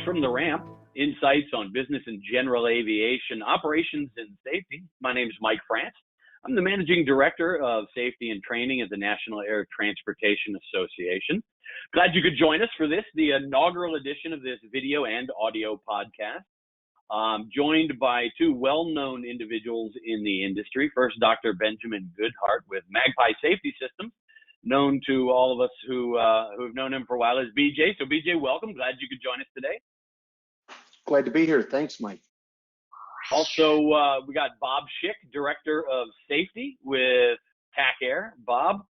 from the ramp, insights on business and general aviation, operations and safety. My name is Mike France. I'm the Managing Director of Safety and Training at the National Air Transportation Association. Glad you could join us for this, the inaugural edition of this video and audio podcast. I'm joined by two well-known individuals in the industry. First, Dr. Benjamin Goodheart with Magpie Safety Systems, known to all of us who have known him for a while as BJ. So BJ, welcome. Glad you could join us today. Glad to be here. Thanks, Mike. Also, we got Bob Schick, Director of Safety with TAC Air. Bob,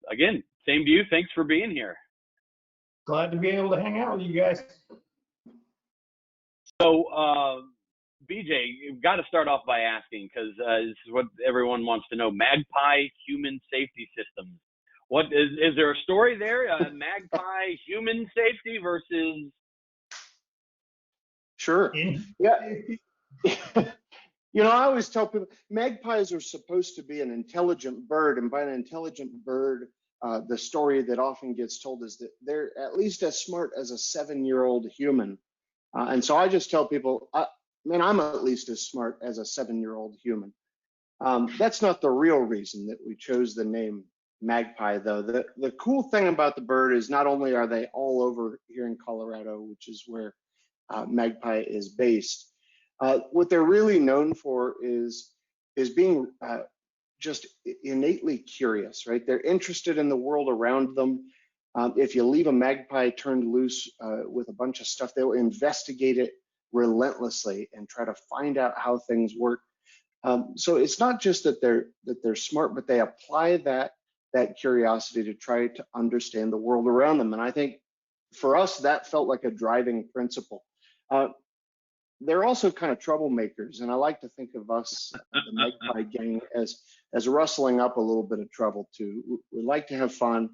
again, same to you. Thanks for being here. Glad to be able to hang out with you guys. So, BJ, you've got to start off by asking, because this is what everyone wants to know, Magpie Human Safety Systems. What is there a story there? Magpie human safety versus? Sure. Yeah. I always tell people magpies are supposed to be an intelligent bird, and by an intelligent bird, the story that often gets told is that they're at least as smart as a 7-year-old human. And so I just tell people, I'm at least as smart as a 7-year-old human. That's not the real reason that we chose the name Magpie, though. The cool thing about the bird is not only are they all over here in Colorado, which is where Magpie is based, what they're really known for is being just innately curious, right? They're interested in the world around them. If you leave a magpie turned loose with a bunch of stuff, they'll investigate it relentlessly and try to find out how things work. So it's not just that they're smart, but they apply that curiosity to try to understand the world around them. And I think for us, that felt like a driving principle. They're also kind of troublemakers, and I like to think of us, the Magpie gang, as rustling up a little bit of trouble too. We like to have fun.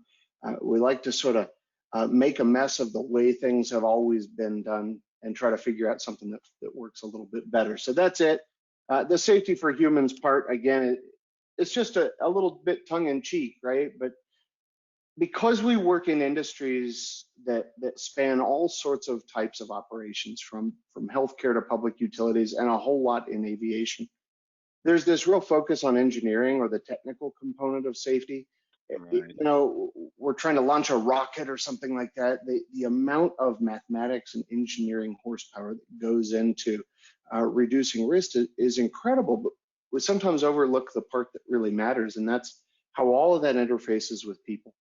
We like to sort of make a mess of the way things have always been done and try to figure out something that works a little bit better. So that's it. The safety for humans part, again, it's just a little bit tongue-in-cheek, right? But because we work in industries that span all sorts of types of operations, from healthcare to public utilities and a whole lot in aviation, there's this real focus on engineering, or the technical component of safety. Right. We're trying to launch a rocket or something like that. The amount of mathematics and engineering horsepower that goes into reducing risk is incredible, but we sometimes overlook the part that really matters, and that's how all of that interfaces with people.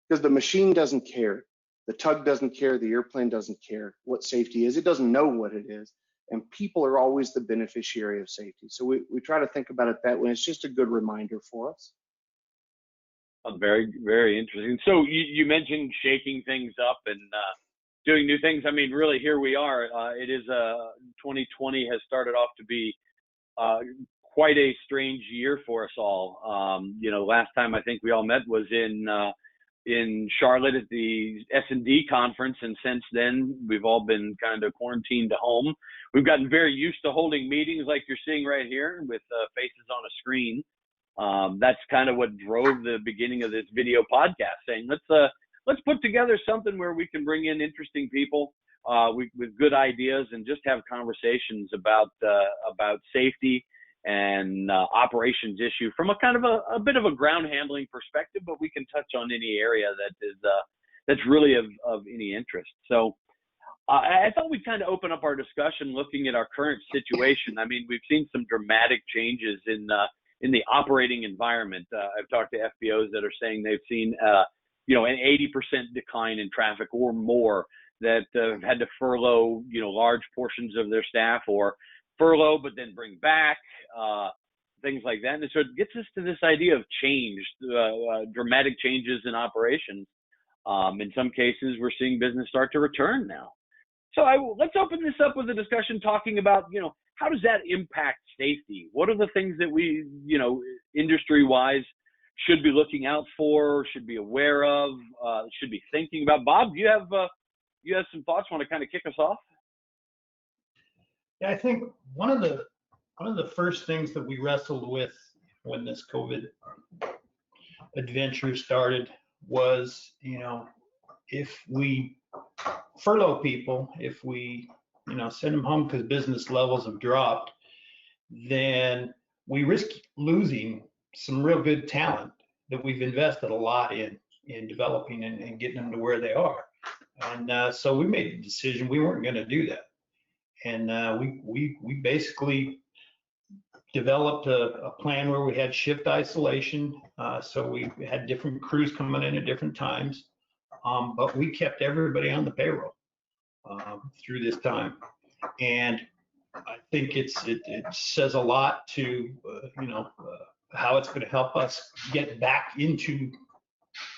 Because the machine doesn't care, the tug doesn't care, the airplane doesn't care what safety is. It doesn't know what it is, and people are always the beneficiary of safety. So we try to think about it that way. It's just a good reminder for us. Very, very interesting. So you mentioned shaking things up and doing new things. I mean, really, here we are. It is 2020 has started off to be quite a strange year for us all. Last time I think we all met was in Charlotte at the S&D conference, and since then we've all been kind of quarantined at home. We've gotten very used to holding meetings like you're seeing right here with faces on a screen. That's kind of what drove the beginning of this video podcast, saying let's put together something where we can bring in interesting people with good ideas and just have conversations about safety and operations issue from a kind of a bit of a ground handling perspective, but we can touch on any area that's really of any interest. So I thought we'd kind of open up our discussion looking at our current situation. I mean, we've seen some dramatic changes in the operating environment. I've talked to FBOs that are saying they've seen an 80% decline in traffic or more, that have had to furlough large portions of their staff, or furlough but then bring back, things like that. And so it gets us to this idea of change, dramatic changes in operations. In some cases, we're seeing business start to return now. So let's open this up with a discussion talking about, how does that impact safety? What are the things that we, industry-wise, should be looking out for, should be aware of, should be thinking about? Bob, do you have some thoughts? Want to kind of kick us off? Yeah, I think one of the first things that we wrestled with when this COVID adventure started was, if we furlough people, if we send them home because business levels have dropped, then we risk losing some real good talent that we've invested a lot in developing and getting them to where they are. And so we made the decision we weren't going to do that. And we basically developed a plan where we had shift isolation. So we had different crews coming in at different times, but we kept everybody on the payroll through this time. And I think it says a lot to how it's going to help us get back into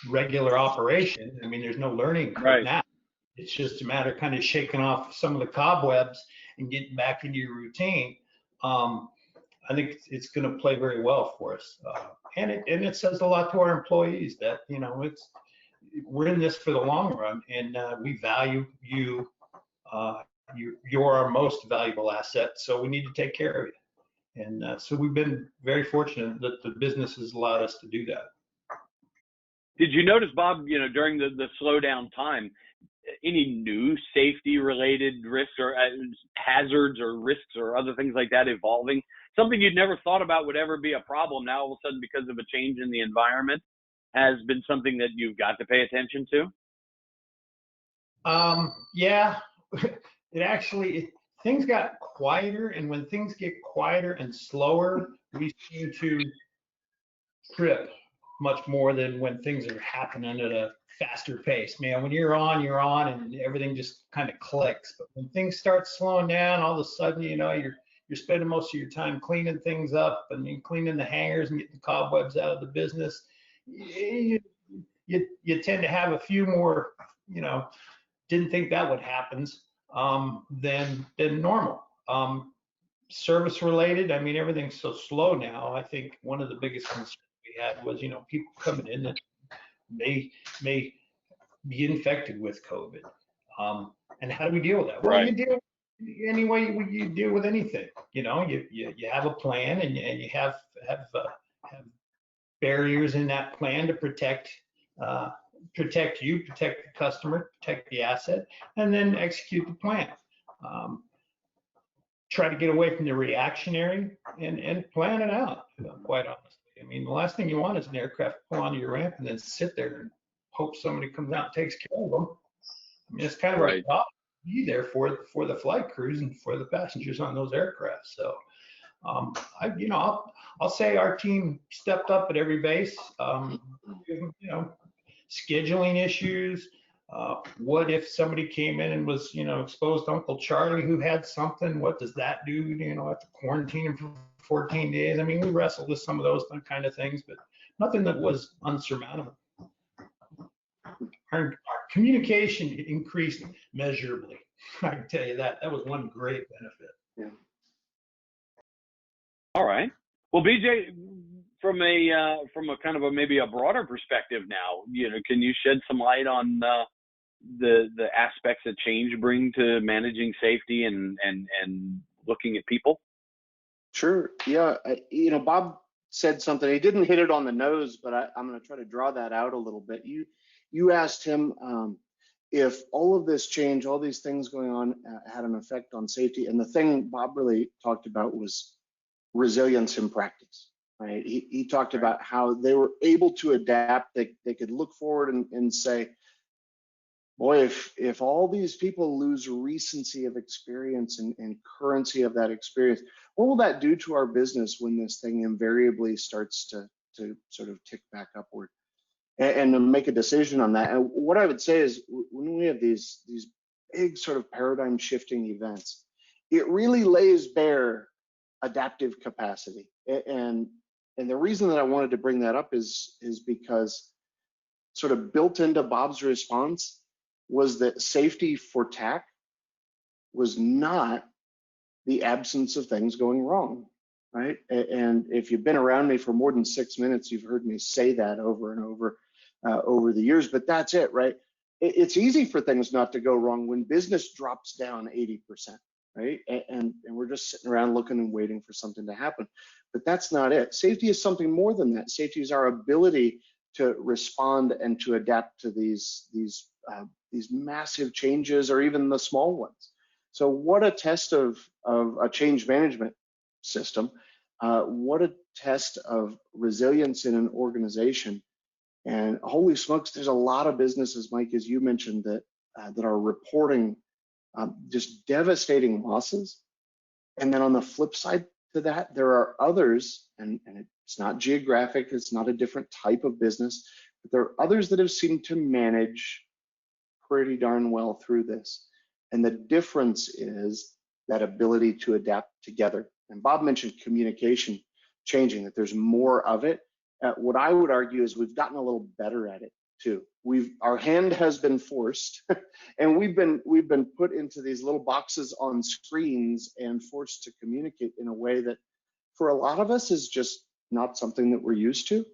regular operation. I mean, there's no learning curve now. It's just a matter of kind of shaking off some of the cobwebs and getting back into your routine. I think it's going to play very well for us, and it says a lot to our employees that we're in this for the long run, and we value you. You're our most valuable asset, so we need to take care of you. And so we've been very fortunate that the business has allowed us to do that. Did you notice, Bob, during the slowdown time, any new safety-related risks or hazards or risks or other things like that evolving? Something you'd never thought about would ever be a problem now, all of a sudden, because of a change in the environment, has been something that you've got to pay attention to? Yeah. Things got quieter, and when things get quieter and slower, we seem to trip much more than when things are happening at a faster pace. Man, when you're on, and everything just kind of clicks. But when things start slowing down, all of a sudden, you're spending most of your time cleaning things up and cleaning the hangars and getting the cobwebs out of the business. You tend to have a few more, didn't think that would happen than normal. Service related, I mean, everything's so slow now. I think one of the biggest concerns we had was, people coming in that may be infected with COVID. And how do we deal with that? Well, you deal any way you deal with anything. You have a plan, and you have barriers in that plan to protect you, protect the customer, protect the asset, and then execute the plan. Try to get away from the reactionary and plan it out, quite honestly. I mean, the last thing you want is an aircraft pull onto your ramp and then sit there and hope somebody comes out and takes care of them. I mean, it's kind of our job to be there for the flight crews and for the passengers on those aircraft. So, I'll say our team stepped up at every base. Scheduling issues. What if somebody came in and was, exposed to Uncle Charlie who had something? What does that do? Have to quarantine him for 14 days. I mean, we wrestled with some of those kind of things, but nothing that was unsurmountable. Our communication increased measurably. I can tell you that. That was one great benefit. Yeah. All right. Well, BJ, from a kind of maybe a broader perspective now, can you shed some light on the aspects that change bring to managing safety and looking at people? Sure. Yeah. Bob said something. He didn't hit it on the nose, but I'm going to try to draw that out a little bit. You asked him if all of this change, all these things going on, had an effect on safety. And the thing Bob really talked about was resilience in practice. Right? He talked about how they were able to adapt. They could look forward and say, boy, if all these people lose recency of experience and currency of that experience, what will that do to our business when this thing invariably starts to sort of tick back upward? And to make a decision on that. And what I would say is, when we have these big sort of paradigm shifting events, it really lays bare adaptive capacity. And the reason that I wanted to bring that up is because sort of built into Bob's response was that safety for TAC was not the absence of things going wrong, right? And if you've been around me for more than 6 minutes, you've heard me say that over and over the years, but that's it, right? It's easy for things not to go wrong when business drops down 80%, right? And we're just sitting around looking and waiting for something to happen. But that's not it. Safety is something more than that. Safety is our ability to respond and to adapt to these massive changes, or even the small ones. So what a test of a change management system. What a test of resilience in an organization. And holy smokes, there's a lot of businesses, Mike, as you mentioned, that that are reporting just devastating losses. And then on the flip side to that, there are others, and it's not geographic, it's not a different type of business, but there are others that have seemed to manage pretty darn well through this. And the difference is that ability to adapt together. And Bob mentioned communication changing, that there's more of it. What I would argue is we've gotten a little better at it too. Our hand has been forced, and we've been put into these little boxes on screens and forced to communicate in a way that, for a lot of us, is just not something that we're used to.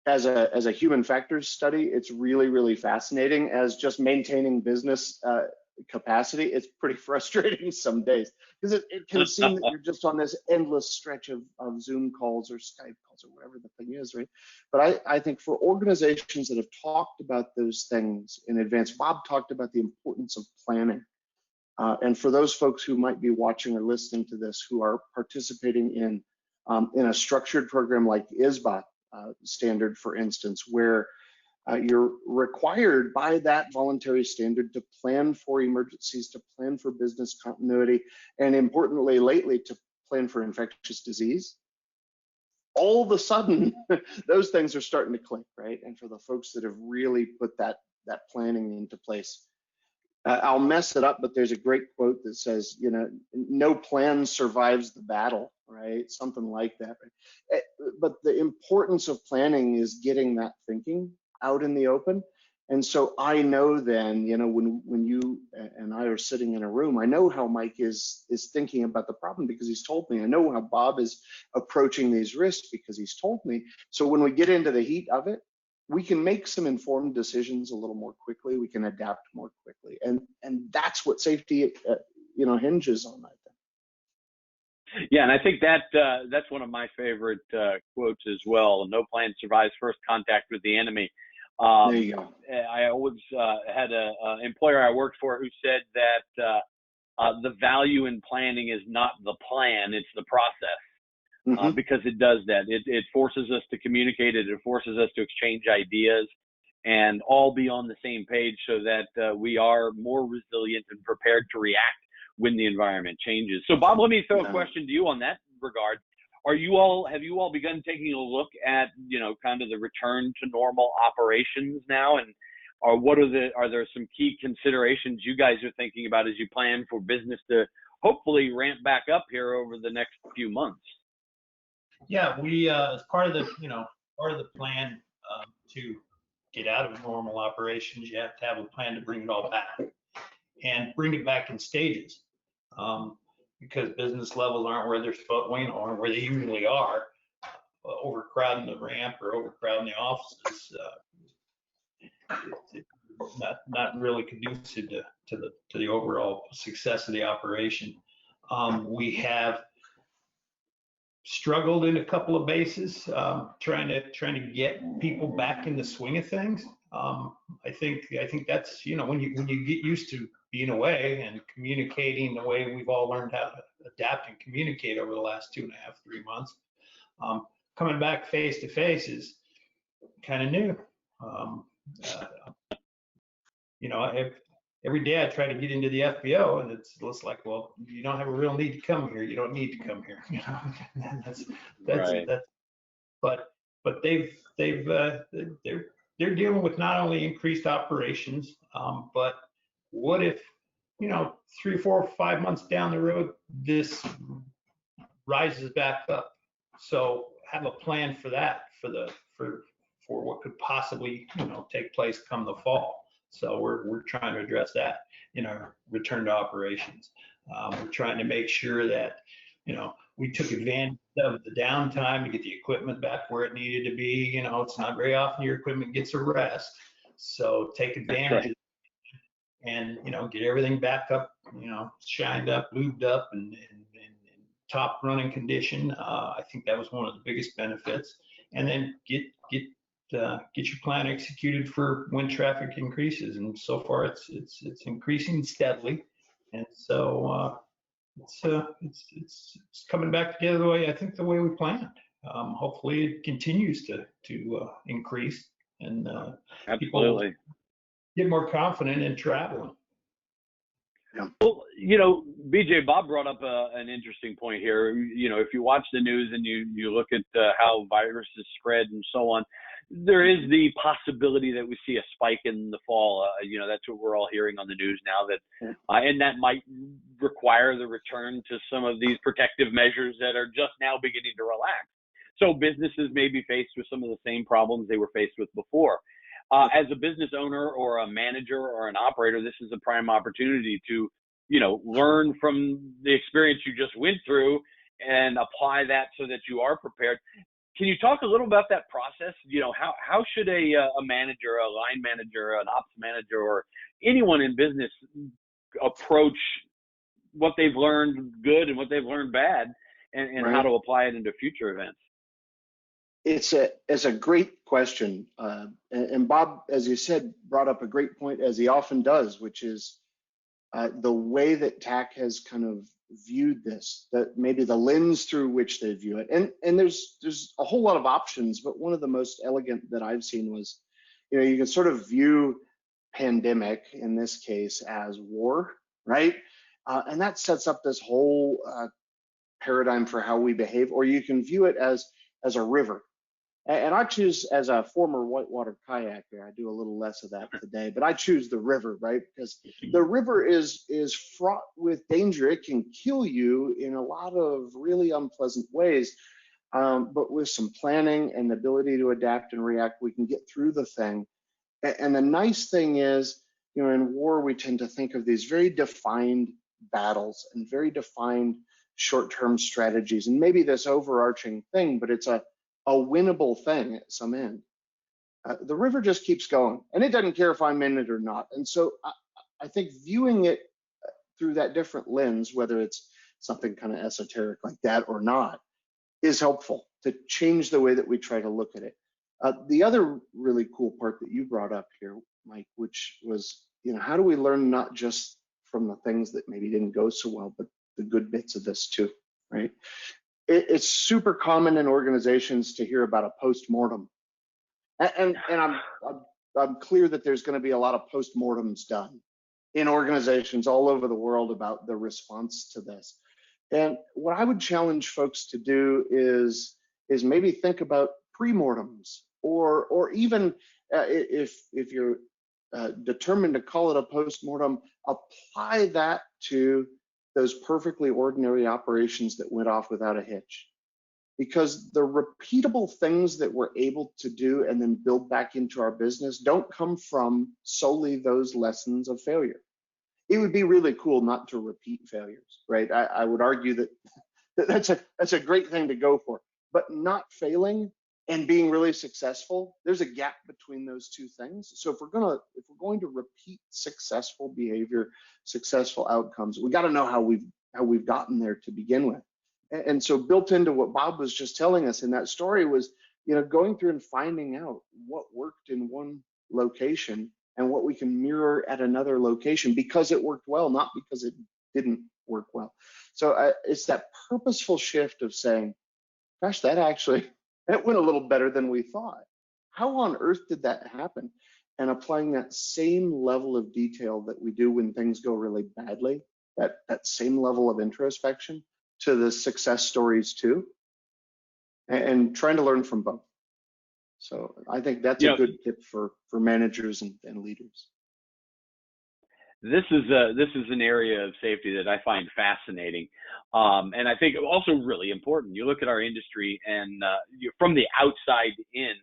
As a human factors study, it's really, really fascinating. As just maintaining business capacity, it's pretty frustrating some days, because it can seem that you're just on this endless stretch of Zoom calls or Skype calls or whatever the thing is, right? But I think for organizations that have talked about those things in advance, Bob talked about the importance of planning. And for those folks who might be watching or listening to this who are participating in a structured program like ISBA standard, for instance, where you're required by that voluntary standard to plan for emergencies, to plan for business continuity, and importantly, lately, to plan for infectious disease. All of a sudden, those things are starting to click, right? And for the folks that have really put that planning into place. I'll mess it up, but there's a great quote that says, you know, no plan survives the battle, right? Something like that. But the importance of planning is getting that thinking out in the open. And so I know then, you know, when you and I are sitting in a room, I know how Mike is thinking about the problem because he's told me. I know how Bob is approaching these risks because he's told me. So when we get into the heat of it, we can make some informed decisions a little more quickly. We can adapt more quickly, and that's what safety, you know, hinges on, I think. Yeah, and I think that that's one of my favorite quotes as well. No plan survives first contact with the enemy. There you go. I always had an employer I worked for who said that the value in planning is not the plan, it's the process. Because it does that. It forces us to communicate it. It forces us to exchange ideas and all be on the same page so that we are more resilient and prepared to react when the environment changes. So Bob, let me throw a question to you on that regard. Have you all begun taking a look at, you know, kind of the return to normal operations now? And are there some key considerations you guys are thinking about as you plan for business to hopefully ramp back up here over the next few months? Yeah, we as part of the plan to get out of normal operations, you have to have a plan to bring it all back and bring it back in stages, because business levels aren't where they're supposed, aren't where they usually are. Overcrowding the ramp or overcrowding the offices, not really conducive to the overall success of the operation. We have struggled in a couple of bases, trying to get people back in the swing of things. I think that's, you know, when you get used to being away and communicating the way we've all learned how to adapt and communicate over the last 2.5, 3 months, coming back face to face is kind of new. You know, every day I try to get into the FBO, and it's like, well, you don't have a real need to come here. You don't need to come here. You know, that's right. But they're dealing with not only increased operations, but what if, you know, 3, 4, 5 months down the road, this rises back up? So have a plan for that, for what could possibly, you know, take place come the fall. So we're trying to address that in our return to operations. We're trying to make sure that, you know, we took advantage of the downtime to get the equipment back where it needed to be. You know, it's not very often your equipment gets a rest. So take advantage of it and, you know, get everything back up, you know, shined up, lubed up, and top running condition. I think that was one of the biggest benefits. And then get your plan executed for when traffic increases, and so far it's increasing steadily. And so it's coming back together the way we planned. Hopefully it continues to increase, and people Absolutely. get more confident in traveling. Yeah. Well, BJ, Bob brought up an interesting point here. If you watch the news and you look at how viruses spread and so on, there is the possibility that we see a spike in the fall. That's what we're all hearing on the news now, and that might require the return to some of these protective measures that are just now beginning to relax. So businesses may be faced with some of the same problems they were faced with before. As a business owner or a manager or an operator, this is a prime opportunity to, learn from the experience you just went through and apply that so that you are prepared. Can you talk a little about that process? How should a manager, a line manager, an ops manager, or anyone in business approach what they've learned good and what they've learned bad, and Right. how to apply it into future events? It's a great question, and Bob, as you said, brought up a great point, as he often does, which is the way that TAC has kind of viewed this, that maybe the lens through which they view it. And there's a whole lot of options, but one of the most elegant that I've seen was, you can sort of view pandemic in this case as war, right? And that sets up this whole paradigm for how we behave, or you can view it as a river. And I choose, as a former whitewater kayaker, I do a little less of that today, but I choose the river, right? Because the river is fraught with danger. It can kill you in a lot of really unpleasant ways. But with some planning and the ability to adapt and react, we can get through the thing. And the nice thing is, in war, we tend to think of these very defined battles and very defined short-term strategies, and maybe this overarching thing, but it's a winnable thing at some end. The river just keeps going, and it doesn't care if I'm in it or not. And so I think viewing it through that different lens, whether it's something kind of esoteric like that or not, is helpful to change the way that we try to look at it. The other really cool part that you brought up here, Mike, which was, how do we learn not just from the things that maybe didn't go so well, but the good bits of this too, right? It's super common in organizations to hear about a post-mortem, and I'm clear that there's going to be a lot of post-mortems done in organizations all over the world about the response to this. And what I would challenge folks to do is maybe think about pre-mortems, or even if you're determined to call it a post-mortem, apply that to those perfectly ordinary operations that went off without a hitch. Because the repeatable things that we're able to do and then build back into our business don't come from solely those lessons of failure. It would be really cool not to repeat failures, right? I would argue that that's a great thing to go for, but not failing and being really successful, there's a gap between those two things. So if we're going to repeat successful behavior, successful outcomes, we got to know how we've gotten there to begin with. And so built into what Bob was just telling us in that story was, going through and finding out what worked in one location and what we can mirror at another location because it worked well, not because it didn't work well. So it's that purposeful shift of saying, gosh, that went a little better than we thought. How on earth did that happen? And applying that same level of detail that we do when things go really badly, that same level of introspection to the success stories too, and trying to learn from both. So I think that's a good tip for managers and leaders. This is an area of safety that I find fascinating, and I think also really important. You look at our industry, and from the outside in,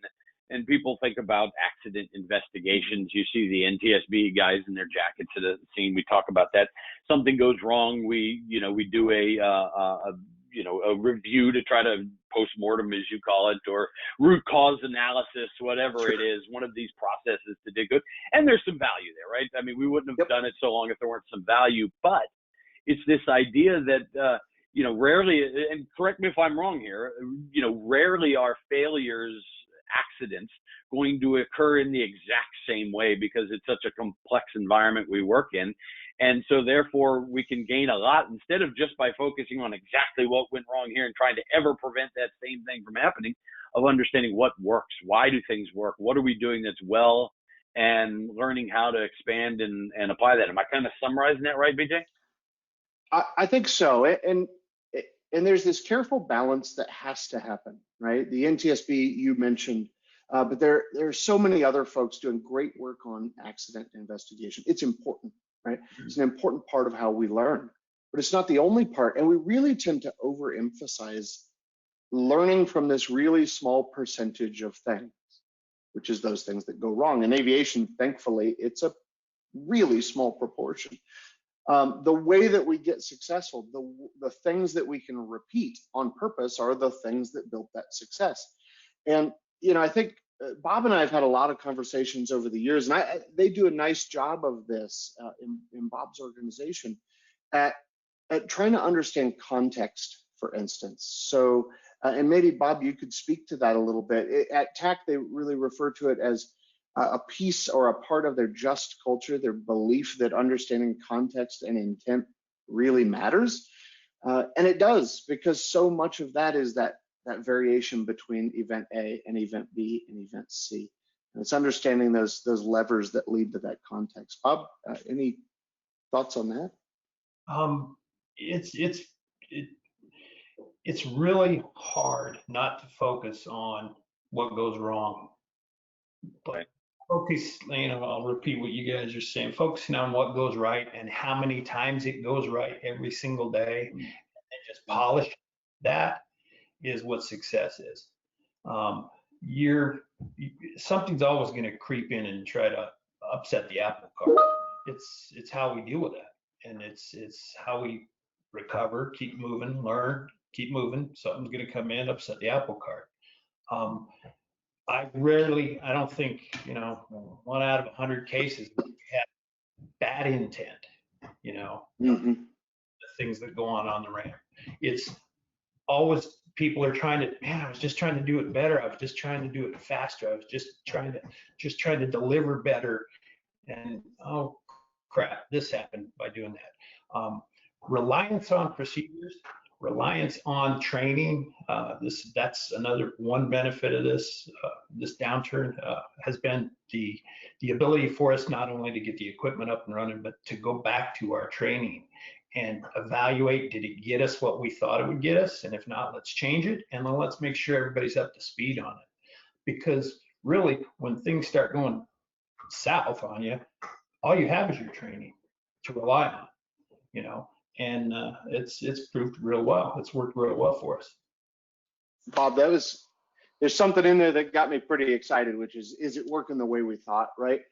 and people think about accident investigations. You see the NTSB guys in their jackets at a scene. We talk about that. Something goes wrong. We do a review to try to post-mortem, as you call it, or root cause analysis, whatever it is, one of these processes to dig good. And there's some value there, right? I mean, we wouldn't have done it so long if there weren't some value, but it's this idea that, rarely, and correct me if I'm wrong here, rarely are failures, accidents going to occur in the exact same way because it's such a complex environment we work in. And so therefore we can gain a lot instead of just by focusing on exactly what went wrong here and trying to ever prevent that same thing from happening, of understanding what works, why do things work, what are we doing that's well, and learning how to expand and apply that. Am I kind of summarizing that right, BJ? I think so. And there's this careful balance that has to happen, right? The NTSB you mentioned, but there are so many other folks doing great work on accident investigation. It's important, right? It's an important part of how we learn, but it's not the only part. And we really tend to overemphasize learning from this really small percentage of things, which is those things that go wrong. In aviation, thankfully, it's a really small proportion. The way that we get successful, the things that we can repeat on purpose are the things that built that success. And, I think Bob and I have had a lot of conversations over the years, and they do a nice job of this in Bob's organization at trying to understand context, for instance. So, and maybe Bob, you could speak to that a little bit. At TAC, they really refer to it as a piece or a part of their just culture, their belief that understanding context and intent really matters. And it does, because so much of that is that variation between event A and event B and event C. And it's understanding those levers that lead to that context. Bob, any thoughts on that? It's really hard not to focus on what goes wrong. But focus, I'll repeat what you guys are saying, focusing on what goes right and how many times it goes right every single day, and just polish that is what success is. Something's always going to creep in and try to upset the apple cart. It's how we deal with that, and it's how we recover, keep moving, learn, keep moving. Something's going to come in, upset the apple cart. I don't think, 1 out of 100 cases we have bad intent, the things that go on the ramp. It's always people are trying to, I was just trying to do it better. I was just trying to do it faster. I was just trying to deliver better. And oh crap, this happened by doing that. Reliance on procedures, reliance on training. That's another one benefit of this downturn has been the ability for us not only to get the equipment up and running, but to go back to our training and evaluate, did it get us what we thought it would get us? And if not, let's change it. And then let's make sure everybody's up to speed on it. Because really, when things start going south on you, all you have is your training to rely on, and it's proved real well. It's worked real well for us. Bob, there's something in there that got me pretty excited, which is it working the way we thought, right?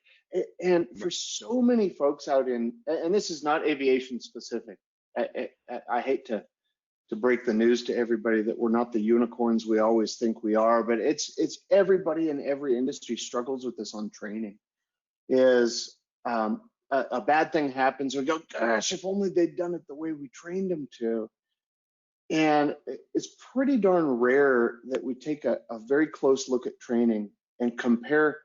And for so many folks out in, and this is not aviation specific, I hate to break the news to everybody that we're not the unicorns we always think we are, but it's everybody in every industry struggles with this on training. Is a bad thing happens, we go, gosh, if only they'd done it the way we trained them to. And it's pretty darn rare that we take a very close look at training and compare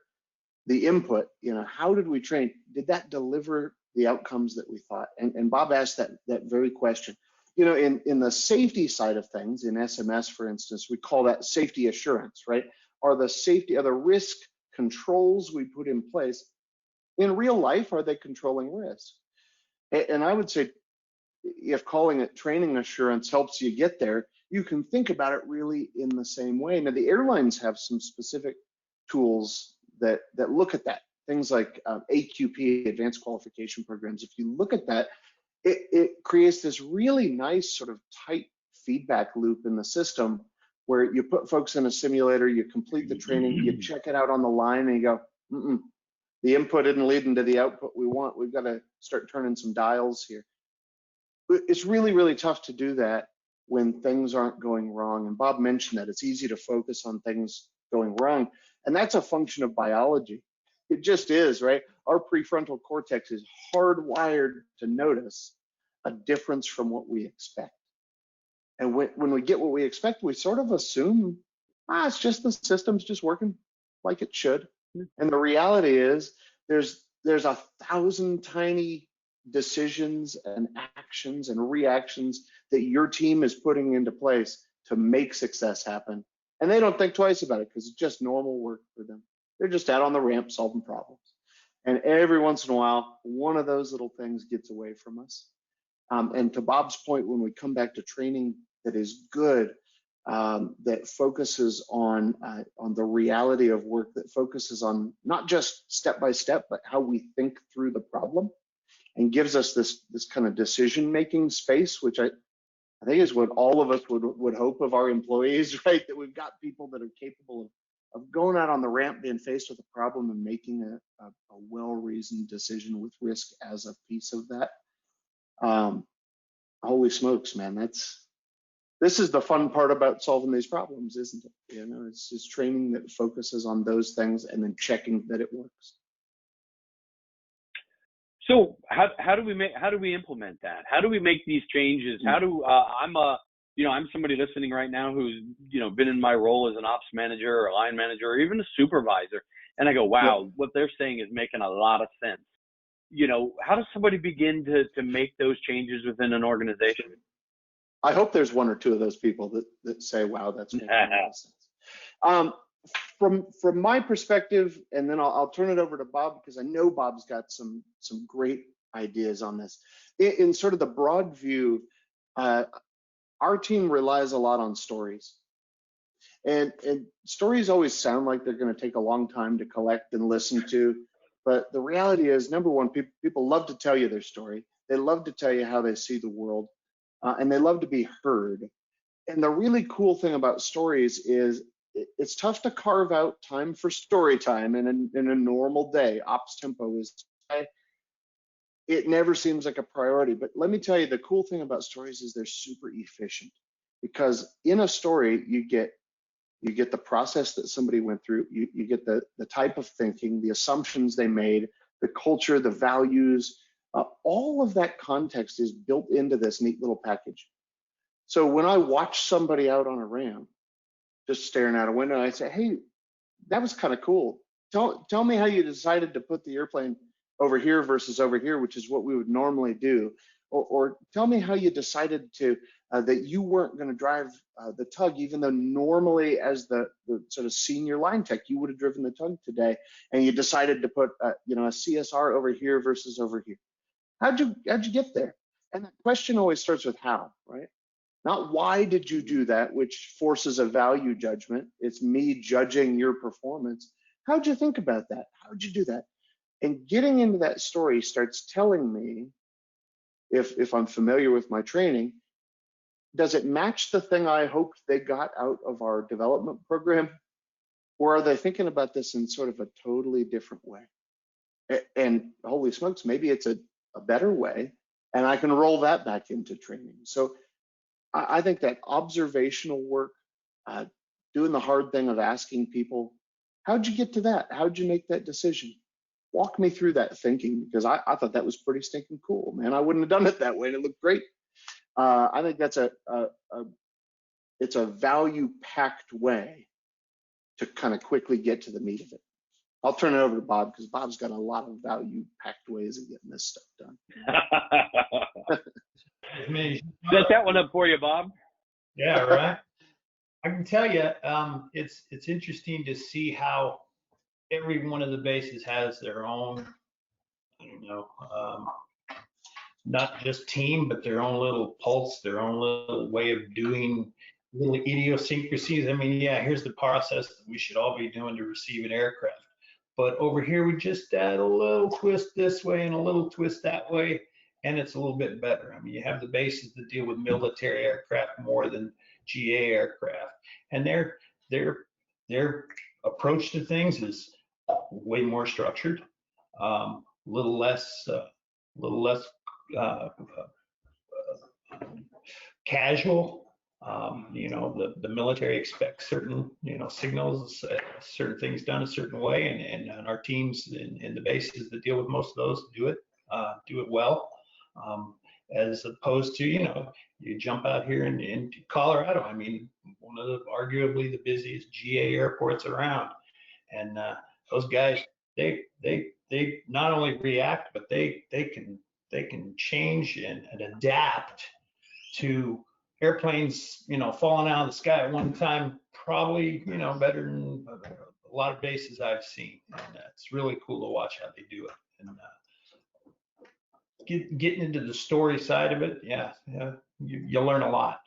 the input. How did we train? Did that deliver the outcomes that we thought? And Bob asked that very question. In the safety side of things, in SMS, for instance, we call that safety assurance, right? Are the risk controls we put in place in real life, are they controlling risk? And I would say, if calling it training assurance helps you get there, you can think about it really in the same way. Now, the airlines have some specific tools that look at that. Things like AQP, Advanced Qualification Programs. If you look at that, it creates this really nice sort of tight feedback loop in the system where you put folks in a simulator, you complete the training, you check it out on the line, and you go, the input isn't leading to the output we want. We've got to start turning some dials here. It's really, really tough to do that when things aren't going wrong. And Bob mentioned that it's easy to focus on things going wrong. And that's a function of biology. It just is, right? Our prefrontal cortex is hardwired to notice a difference from what we expect. And when we get what we expect, we sort of assume, it's just the system's just working like it should. And the reality is there's 1,000 tiny decisions and actions and reactions that your team is putting into place to make success happen. And they don't think twice about it because it's just normal work for them. They're just out on the ramp solving problems. And every once in a while, one of those little things gets away from us. And to Bob's point, when we come back to training that is good, that focuses on the reality of work, that focuses on not just step by step, but how we think through the problem, and gives us this kind of decision-making space, which I think is what all of us would hope of our employees, right? That we've got people that are capable of going out on the ramp, being faced with a problem and making a well-reasoned decision with risk as a piece of that. Holy smokes, man, this is the fun part about solving these problems, isn't it? You know, it's just training that focuses on those things and then checking that it works. So how do we implement that? How do we make these changes? How do I'm somebody listening right now who's been in my role as an ops manager or line manager or even a supervisor, and I go, wow, what they're saying is making a lot of sense. How does somebody begin to make those changes within an organization? I hope there's one or two of those people that say, wow, that's making a lot of sense. From my perspective, and then I'll turn it over to Bob, because I know Bob's got some great ideas on this. In sort of the broad view, our team relies a lot on stories. And stories always sound like they're going to take a long time to collect and listen to. But the reality is, number one, people love to tell you their story. They love to tell you how they see the world, and they love to be heard. And the really cool thing about stories is it's tough to carve out time for story time in a normal day. Ops tempo is, it never seems like a priority. But let me tell you, the cool thing about stories is they're super efficient, because in a story, you get the process that somebody went through, you get the type of thinking, the assumptions they made, the culture, the values, all of that context is built into this neat little package. So when I watch somebody out on a ramp, just staring out a window, I say, hey, that was kind of cool. Tell me how you decided to put the airplane over here versus over here, which is what we would normally do. Or tell me how you decided to that you weren't going to drive the tug, even though normally as the sort of senior line tech, you would have driven the tug today, and you decided to put a CSR over here versus over here. How'd you get there? And that question always starts with how, right? Not why did you do that, which forces a value judgment. It's me judging your performance. How'd you think about that? How'd you do that? And getting into that story starts telling me, if I'm familiar with my training, does it match the thing I hoped they got out of our development program? Or are they thinking about this in sort of a totally different way? And holy smokes, maybe it's a better way, and I can roll that back into training. So I think that observational work, doing the hard thing of asking people, how'd you get to that? How'd you make that decision? Walk me through that thinking, because I thought that was pretty stinking cool, man. I wouldn't have done it that way, and it looked great. I think that's it's a value-packed way to kind of quickly get to the meat of it. I'll turn it over to Bob, because Bob's got a lot of value-packed ways of getting this stuff done. Set that one up for you, Bob. Yeah, right. I can tell you, it's interesting to see how every one of the bases has their own, not just team, but their own little pulse, their own little way of doing, little idiosyncrasies. I mean, yeah, here's the process that we should all be doing to receive an aircraft. But over here, we just add a little twist this way and a little twist that way, and it's a little bit better. I mean, you have the bases that deal with military aircraft more than GA aircraft, and their approach to things is way more structured, little less casual. The military expects certain, signals, certain things done a certain way, and our teams in the bases that deal with most of those do it well, as opposed to, you jump out here in Colorado. I mean, one of the arguably the busiest GA airports around, and those guys, they not only react, but they can change and adapt to airplanes, falling out of the sky at one time, probably, better than a lot of bases I've seen. And it's really cool to watch how they do it. And getting into the story side of it, you learn a lot.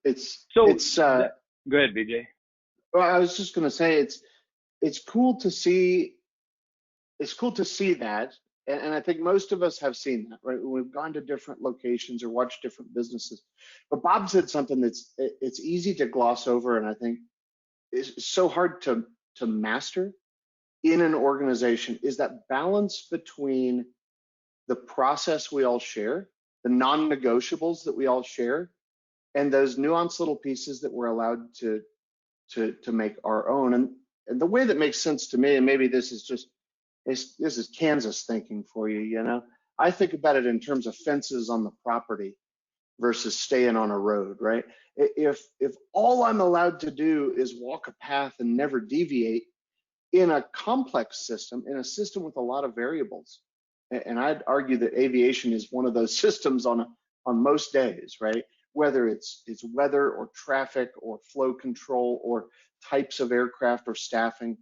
Go ahead, BJ. Well, I was just going to say it's cool to see. It's cool to see that, and I think most of us have seen that, right? We've gone to different locations or watched different businesses. But Bob said something it's easy to gloss over, and I think is so hard to master in an organization, is that balance between the process we all share, the non-negotiables that we all share, and those nuanced little pieces that we're allowed to make our own. And the way that makes sense to me, and maybe this is Kansas thinking for you, I think about it in terms of fences on the property versus staying on a road, right? If all I'm allowed to do is walk a path and never deviate in a complex system, in a system with a lot of variables, and I'd argue that aviation is one of those systems on most days, right? Whether it's weather or traffic or flow control or types of aircraft or staffing,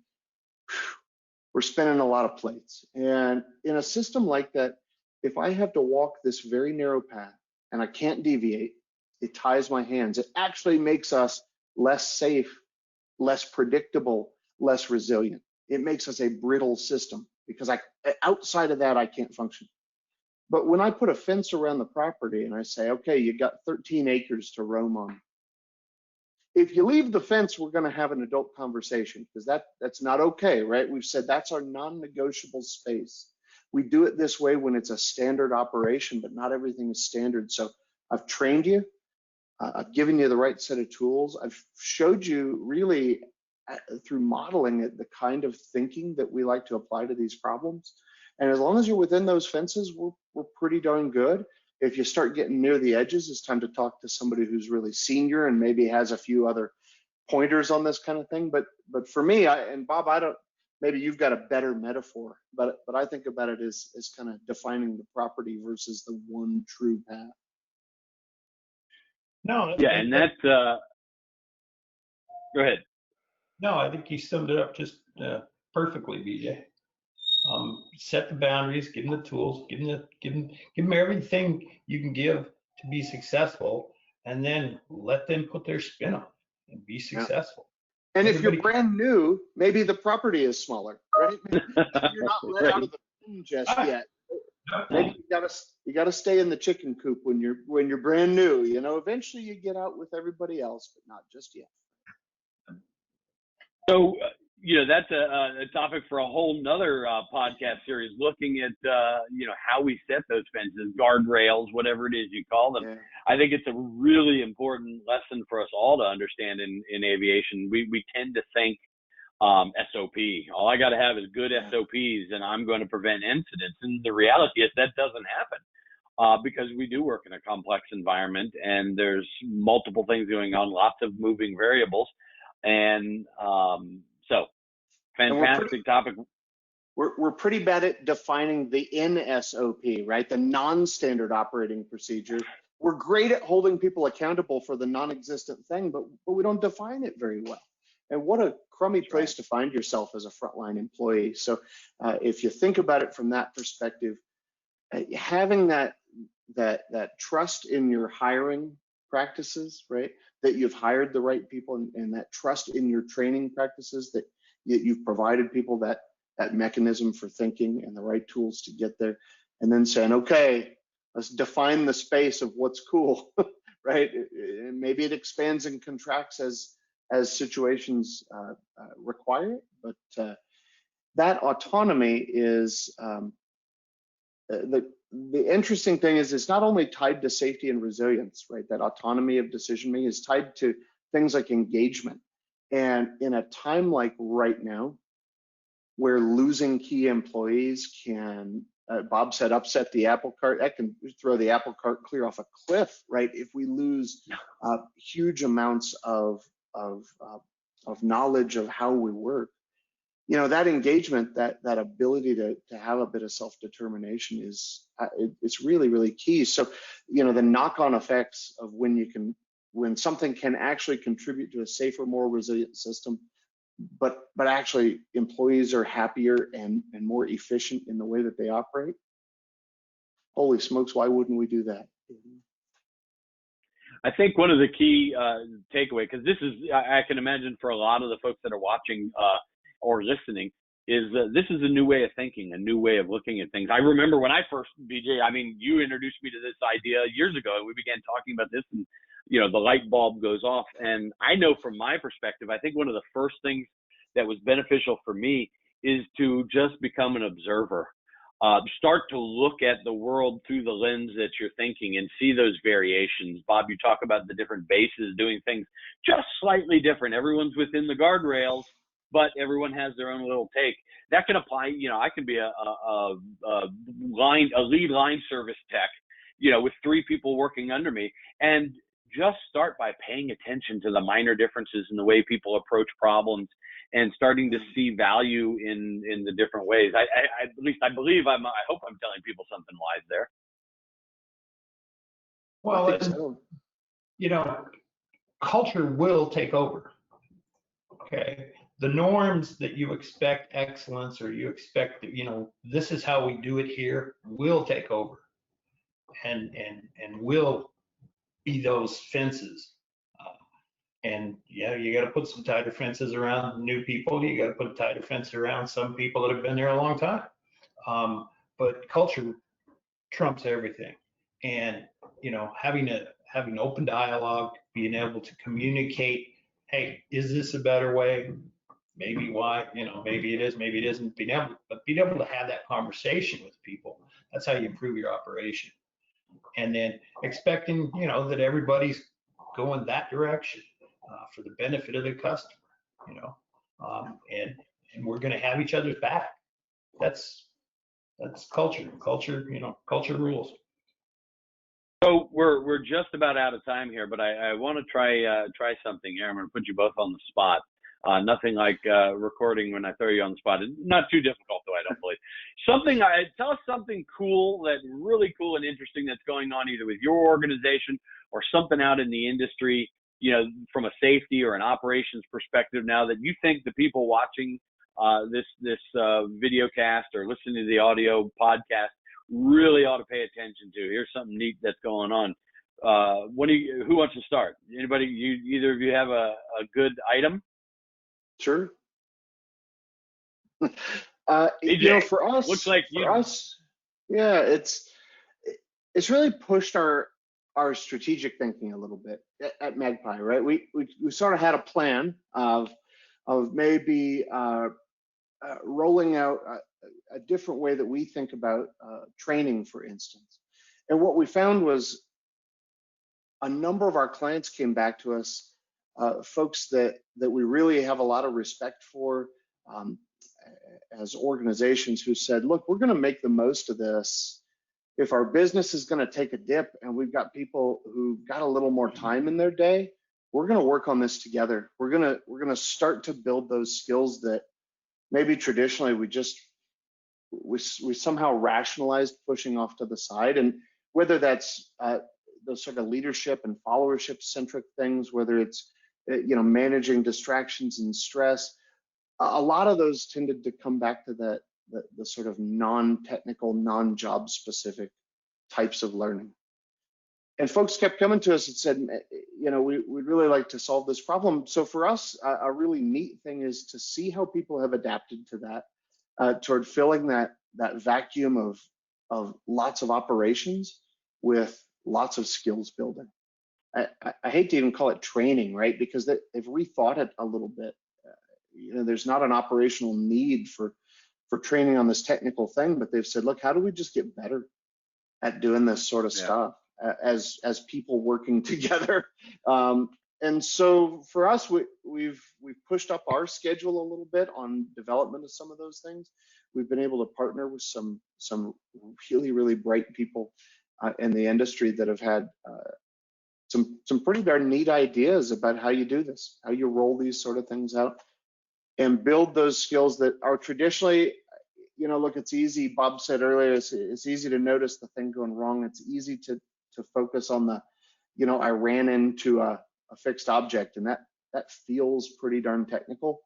we're spinning a lot of plates. And in a system like that, if I have to walk this very narrow path and I can't deviate, it ties my hands. It actually makes us less safe, less predictable, less resilient. It makes us a brittle system because outside of that, I can't function. But when I put a fence around the property and I say, okay, you got 13 acres to roam on. If you leave the fence, we're going to have an adult conversation because that's not okay, right? We've said that's our non-negotiable space. We do it this way when it's a standard operation, but not everything is standard. So I've trained you. I've given you the right set of tools. I've showed you really through modeling it, the kind of thinking that we like to apply to these problems. And as long as you're within those fences, we're pretty darn good. If you start getting near the edges, it's time to talk to somebody who's really senior and maybe has a few other pointers on this kind of thing. But for me, and Bob, maybe you've got a better metaphor, but I think about it as kind of defining the property versus the one true path. No. Yeah, and that's, go ahead. No, I think you summed it up just perfectly, BJ. Set the boundaries, give them the tools, give them everything you can give to be successful, and then let them put their spin on it and be successful. Yeah. And if you're brand new, maybe the property is smaller, right? Maybe you're not let out of the pen just yet. Maybe you gotta stay in the chicken coop when you're brand new. Eventually you get out with everybody else, but not just yet. So, that's a topic for a whole nother podcast series, looking at, how we set those fences, guardrails, whatever it is you call them. Yeah. I think it's a really important lesson for us all to understand in aviation. We tend to think SOP. All I got to have is good SOPs and I'm going to prevent incidents. And the reality is that doesn't happen because we do work in a complex environment and there's multiple things going on, lots of moving variables. And so fantastic topic. We're pretty bad at defining the NSOP, right? The non-standard operating procedure. We're great at holding people accountable for the non-existent thing, but we don't define it very well. And what a crummy place to find yourself as a frontline employee. So if you think about it from that perspective, having that trust in your hiring practices, right? That you've hired the right people and that trust in your training practices, that you've provided people that mechanism for thinking and the right tools to get there, and then saying, okay, let's define the space of what's cool, right? And maybe it expands and contracts as situations require it, but that autonomy is the interesting thing is it's not only tied to safety and resilience, right? That autonomy of decision making is tied to things like engagement. And in a time like right now, where losing key employees can, Bob said, upset the apple cart, that can throw the apple cart clear off a cliff, right? If we lose huge amounts of knowledge of how we work, that engagement, that ability to have a bit of self-determination is it's really, really key. So, the knock-on effects of when something can actually contribute to a safer, more resilient system, but actually employees are happier and more efficient in the way that they operate. Holy smokes, why wouldn't we do that? I think one of the key takeaway, because this is, I can imagine for a lot of the folks that are watching or listening, is this is a new way of thinking, a new way of looking at things. I remember when I first, BJ, I mean, you introduced me to this idea years ago, and we began talking about this, and the light bulb goes off. And I know from my perspective, I think one of the first things that was beneficial for me is to just become an observer. Start to look at the world through the lens that you're thinking and see those variations. Bob, you talk about the different bases doing things just slightly different. Everyone's within the guardrails, but everyone has their own little take. That can apply, I can be a lead line service tech, with 3 people working under me, and just start by paying attention to the minor differences in the way people approach problems and starting to see value in the different ways. At least I believe I hope I'm telling people something wise there. Well, culture will take over. Okay. The norms that you expect excellence, or you expect that, this is how we do it here, will take over and will be those fences. And you got to put some tighter fences around new people. You got to put a tighter fence around some people that have been there a long time. But culture trumps everything. And, having open dialogue, being able to communicate, hey, is this a better way? Maybe why, maybe it is, maybe it isn't. Being able to have that conversation with people, that's how you improve your operation. And then expecting, that everybody's going that direction for the benefit of the customer, and we're going to have each other's back. That's culture. Culture rules. So we're just about out of time here, but I want to try something here. I'm going to put you both on the spot. Nothing like recording when I throw you on the spot. It's not too difficult, though, I don't believe. Tell us something cool, really cool and interesting that's going on either with your organization or something out in the industry, from a safety or an operations perspective now that you think the people watching this video cast or listening to the audio podcast really ought to pay attention to. Here's something neat that's going on. Who wants to start? Anybody? Either of you have a good item? Sure. AJ, for us, looks like yeah, it's really pushed our strategic thinking a little bit at Magpie, right? We sort of had a plan of maybe rolling out a different way that we think about training, for instance. And what we found was a number of our clients came back to us, folks that we really have a lot of respect for as organizations, who said, look, we're going to make the most of this. If our business is going to take a dip and we've got people who got a little more time in their day, we're going to work on this together. We're going to start to build those skills that maybe traditionally we somehow rationalized pushing off to the side. And whether that's those sort of leadership and followership centric things, whether it's managing distractions and stress, a lot of those tended to come back to the sort of non-technical, non-job specific types of learning. And folks kept coming to us and said, we'd really like to solve this problem. So for us, a really neat thing is to see how people have adapted to that, toward filling that vacuum of lots of operations with lots of skills building. I hate to even call it training, right? Because they've rethought it a little bit. There's not an operational need for training on this technical thing, but they've said, look, how do we just get better at doing this sort of stuff as people working together? And so for us, we've pushed up our schedule a little bit on development of some of those things. We've been able to partner with some really, really bright people in the industry that have had some pretty darn neat ideas about how you do this, how you roll these sort of things out. and build those skills that are traditionally, look, it's easy. Bob said earlier, it's easy to notice the thing going wrong. It's easy to focus on the, I ran into a fixed object, and that feels pretty darn technical.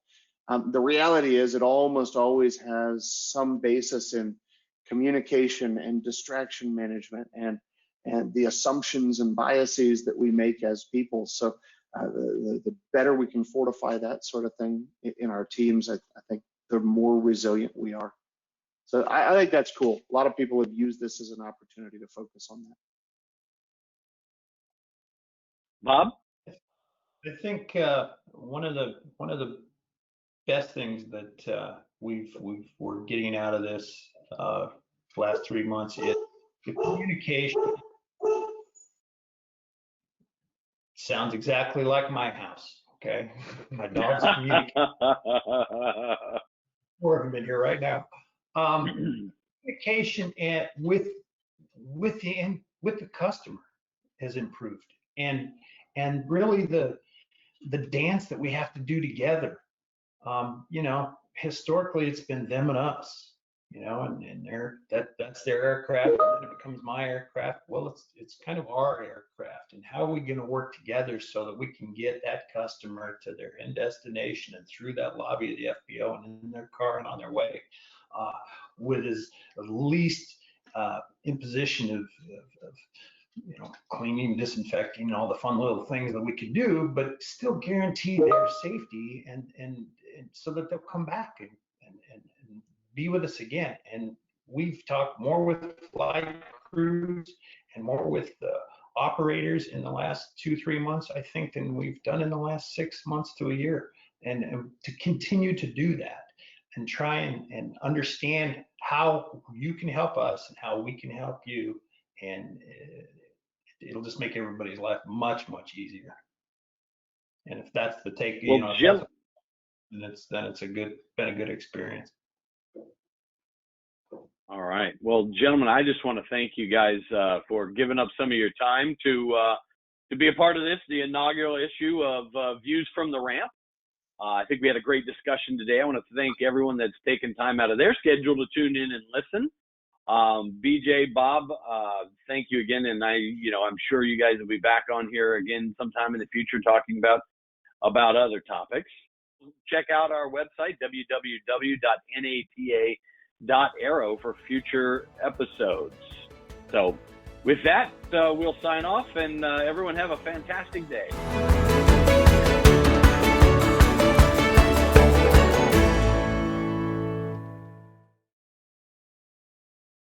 The reality is it almost always has some basis in communication and distraction management and the assumptions and biases that we make as people. So the better we can fortify that sort of thing in our teams, I think the more resilient we are. So I think that's cool. A lot of people have used this as an opportunity to focus on that. Bob? I think one of the best things that we're getting out of this last 3 months is the communication. Sounds exactly like my house. Okay, my dog's communicating. Four of them in here right now. Communication with the customer has improved, and really the dance that we have to do together. Historically it's been them and us, and that's their aircraft, and then it becomes my aircraft. Well, it's kind of our aircraft, and how are we going to work together so that we can get that customer to their end destination and through that lobby of the FBO and in their car and on their way with as least imposition of cleaning, disinfecting, and all the fun little things that we can do, but still guarantee their safety and so that they'll come back and be with us again. And we've talked more with flight crews and more with the operators in the last 2-3 months, I think, than we've done in the last 6 months to a year. And to continue to do that and try and understand how you can help us and how we can help you, and it'll just make everybody's life much, much easier. And if that's the take, well, then it's been a good experience. All right. Well, gentlemen, I just want to thank you guys for giving up some of your time to be a part of this, the inaugural issue of Views from the Ramp. I think we had a great discussion today. I want to thank everyone that's taken time out of their schedule to tune in and listen. BJ, Bob, thank you again, and I'm sure you guys will be back on here again sometime in the future talking about other topics. Check out our website, www.nata.aero, for future episodes. So with that, we'll sign off, and everyone have a fantastic day.